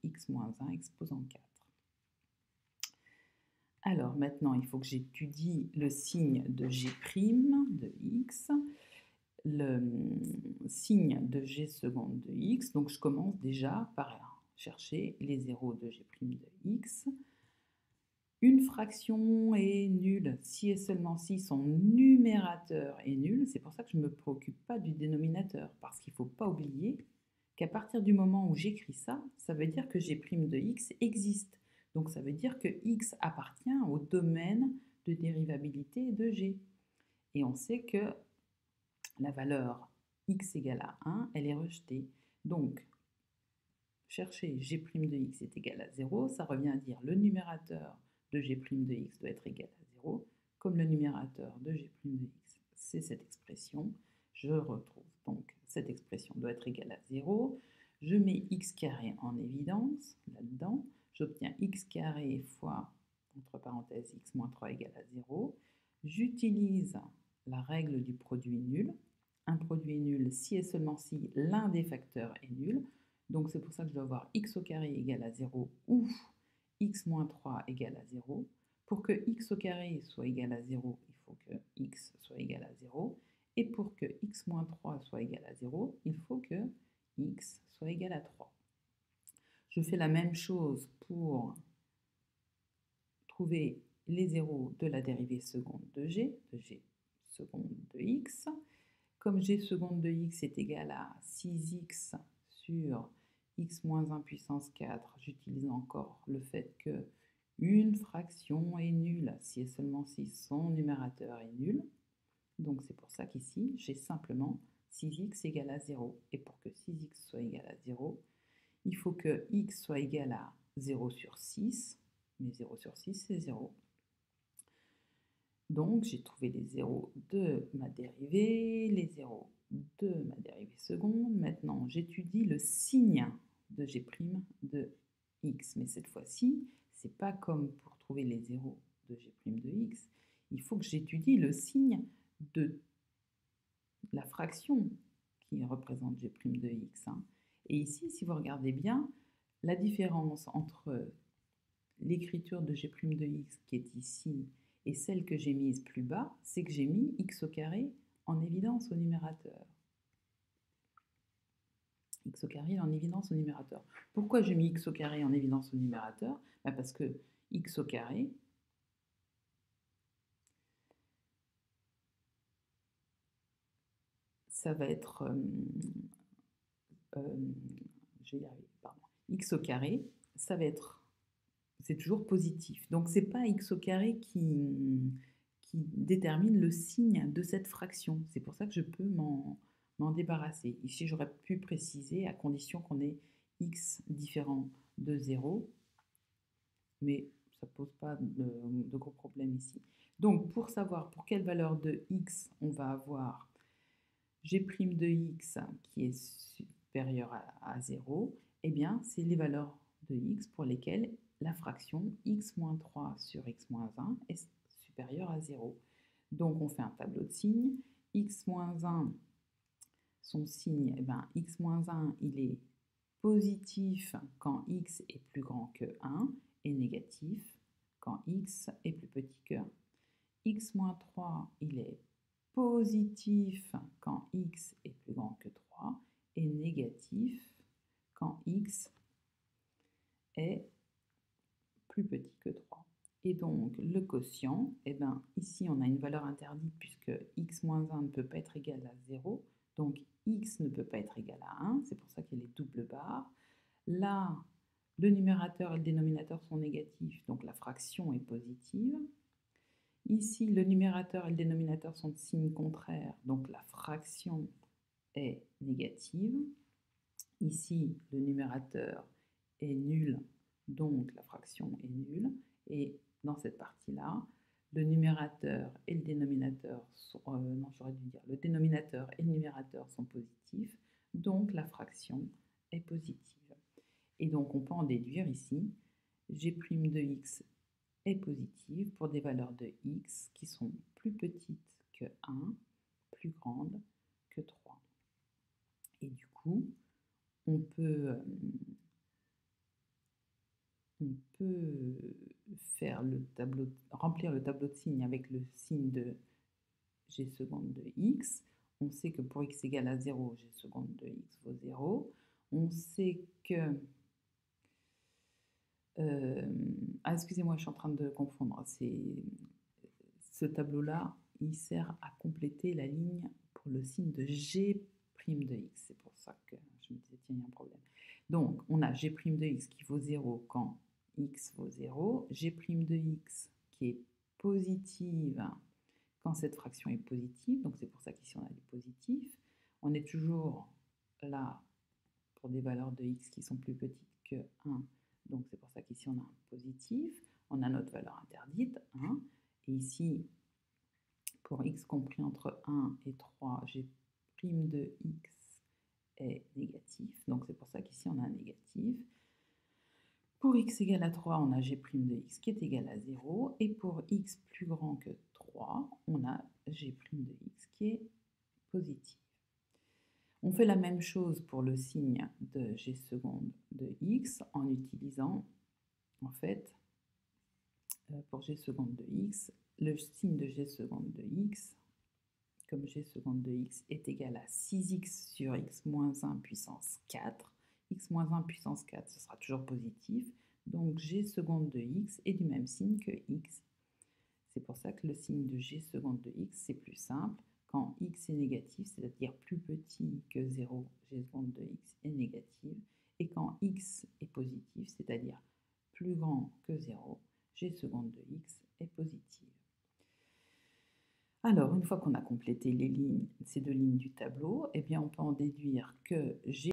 x moins 1 exposant 4. Alors maintenant, il faut que j'étudie le signe de g' de x, le signe de g seconde de x. Donc je commence déjà par chercher les zéros de g' de x. Une fraction est nulle si et seulement si son numérateur est nul. C'est pour ça que je ne me préoccupe pas du dénominateur, parce qu'il ne faut pas oublier qu'à partir du moment où j'écris ça, ça veut dire que g' de x existe. Donc ça veut dire que x appartient au domaine de dérivabilité de g. Et on sait que la valeur x égale à 1, elle est rejetée. Donc, chercher g' de x est égal à 0, ça revient à dire le numérateur de g' de x doit être égal à 0, comme le numérateur de g' de x, c'est cette expression. Je retrouve donc cette expression doit être égale à 0. Je mets x carré en évidence, là-dedans. J'obtiens x carré fois, entre parenthèses, x moins 3 égale à 0. J'utilise la règle du produit nul. Un produit est nul si et seulement si l'un des facteurs est nul. Donc c'est pour ça que je dois avoir x au carré égale à 0 ou x moins 3 égale à 0. Pour que x au carré soit égal à 0, il faut que x soit égal à 0. Et pour que x moins 3 soit égal à 0, il faut que x soit égal à 3. Je fais la même chose pour trouver les zéros de la dérivée seconde de g seconde de x. Comme g seconde de x est égal à 6x sur x moins 1 puissance 4, j'utilise encore le fait que une fraction est nulle si et seulement si son numérateur est nul. Donc c'est pour ça qu'ici, j'ai simplement 6x égale à 0. Et pour que 6x soit égal à 0, il faut que x soit égal à 0 sur 6. Mais 0 sur 6, c'est 0. Donc j'ai trouvé les zéros de ma dérivée, les zéros de ma dérivée seconde. Maintenant, j'étudie le signe de g' de x. Mais cette fois-ci, ce n'est pas comme pour trouver les zéros de g' de x. Il faut que j'étudie le signe de la fraction qui représente g' de x. Et ici, si vous regardez bien, la différence entre l'écriture de g' de x qui est ici et celle que j'ai mise plus bas, c'est que j'ai mis x au carré en évidence au numérateur. X au carré en évidence au numérateur. Pourquoi j'ai mis x au carré en évidence au numérateur? Parce que x au carré, ça va être... je vais y arriver, pardon. X au carré, ça va être... C'est toujours positif. Donc, ce n'est pas x au carré qui détermine le signe de cette fraction. C'est pour ça que je peux m'en débarrasser. Ici, j'aurais pu préciser à condition qu'on ait x différent de 0, mais ça ne pose pas de gros problème ici. Donc, pour savoir pour quelle valeur de x on va avoir g' de x qui est supérieur à 0, eh bien, c'est les valeurs de x pour lesquelles la fraction x moins 3 sur x moins 1 est supérieure à 0. Donc, on fait un tableau de signes. X moins 1, son signe, eh bien, x moins 1, il est positif quand x est plus grand que 1 et négatif quand x est plus petit que 1. X moins 3, il est positif quand x est plus grand que 3 et négatif quand x est plus petit que 3. Et donc, le quotient, eh bien, ici, on a une valeur interdite puisque x moins 1 ne peut pas être égal à 0. Donc, x ne peut pas être égal à 1. C'est pour ça qu'il y a les doubles barres. Là, le numérateur et le dénominateur sont négatifs, donc la fraction est positive. Ici, le numérateur et le dénominateur sont de signe contraire, donc la fraction est négative. Ici, le numérateur est nul, donc la fraction est nulle. Et dans cette partie-là, le numérateur et le dénominateur sont, le dénominateur et le numérateur sont positifs, donc la fraction est positive. Et donc on peut en déduire ici, g' de x est positive pour des valeurs de x qui sont plus petites que 1, plus grandes que 3. Et du coup, on peut on peut faire le tableau, remplir le tableau de signes avec le signe de g seconde de x. On sait que pour x égale à 0, g seconde de x vaut 0. On sait que... ah, excusez-moi, je suis en train de confondre. Ce tableau-là, il sert à compléter la ligne pour le signe de g' de x. C'est pour ça que je me disais, tiens, il y a un problème. Donc, on a g' de x qui vaut 0 quand x vaut 0, g' de x qui est positive quand cette fraction est positive, donc c'est pour ça qu'ici on a du positif. On est toujours là pour des valeurs de x qui sont plus petites que 1, donc c'est pour ça qu'ici on a un positif. On a notre valeur interdite, 1, et ici, pour x compris entre 1 et 3, g' de x est négatif, donc c'est pour ça qu'ici on a un négatif. Pour x égale à 3, on a g' de x qui est égal à 0, et pour x plus grand que 3, on a g' de x qui est positif. On fait la même chose pour le signe de g seconde de x en utilisant, en fait, pour g seconde de x, le signe de g seconde de x, comme g seconde de x est égal à 6x sur x moins 1 puissance 4, x moins 1 puissance 4, ce sera toujours positif, donc g seconde de x est du même signe que x. C'est pour ça que le signe de g seconde de x, c'est plus simple. Quand x est négatif, c'est-à-dire plus petit que 0, g seconde de x est négative. Et quand x est positif, c'est-à-dire plus grand que 0, g seconde de x est positive. Alors, une fois qu'on a complété les lignes, ces deux lignes du tableau, eh bien, on peut en déduire que g